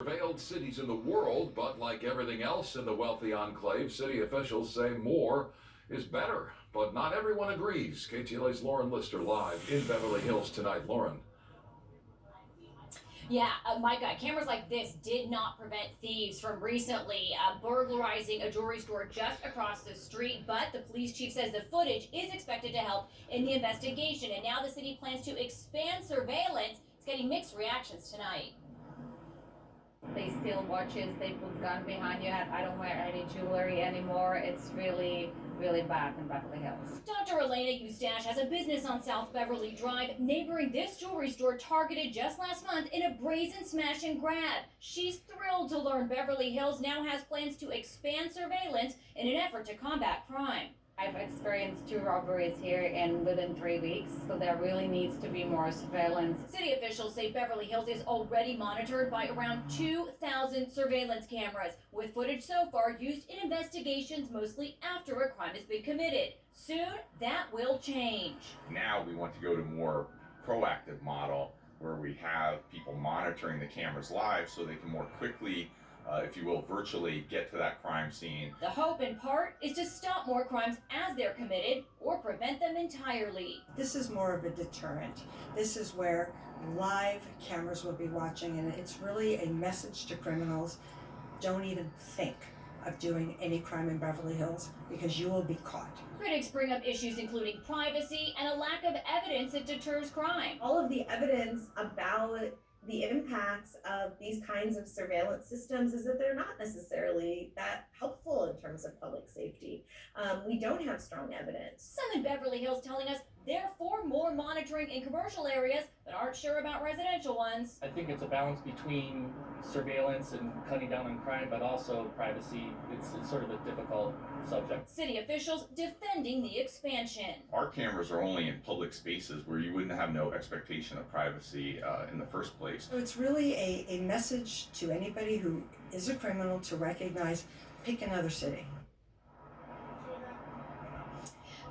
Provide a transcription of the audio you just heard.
Surveilled cities in the world, but like everything else in the wealthy enclave, city officials say more is better. But not everyone agrees. KTLA's Lauren Lister live in Beverly Hills tonight. Lauren. Yeah, Micah, cameras like this did not prevent thieves from recently burglarizing a jewelry store just across the street, but the police chief says the footage is expected to help in the investigation, and now the city plans to expand surveillance. It's getting mixed reactions tonight. They steal watches, they put gun behind your head. I don't wear any jewelry anymore. It's really bad in Beverly Hills. Dr. Elena Eustache has a business on South Beverly Drive, neighboring this jewelry store targeted just last month in a brazen smash and grab. She's thrilled to learn Beverly Hills now has plans to expand surveillance in an effort to combat crime. I've experienced 2 robberies here within 3 weeks, so there really needs to be more surveillance. City officials say Beverly Hills is already monitored by around 2,000 surveillance cameras, with footage so far used in investigations mostly after a crime has been committed. Soon, that will change. Now we want to go to more proactive model where we have people monitoring the cameras live so they can more quickly if you will, virtually get to that crime scene. The hope, in part, is to stop more crimes as they're committed or prevent them entirely. This is more of a deterrent. This is where live cameras will be watching, and it's really a message to criminals. Don't even think of doing any crime in Beverly Hills because you will be caught. Critics bring up issues including privacy and a lack of evidence that deters crime. All of the evidence about the impacts of these kinds of surveillance systems is that they're not necessarily that helpful in terms of public safety. We don't have strong evidence. Some in Beverly Hills telling us they're for more monitoring in commercial areas, but aren't sure about residential ones. I think it's a balance between surveillance and cutting down on crime, but also privacy. It's sort of a difficult subject. City officials defending the expansion. Our cameras are only in public spaces where you wouldn't have no expectation of privacy in the first place. So it's really a message to anybody who is a criminal to recognize, pick another city.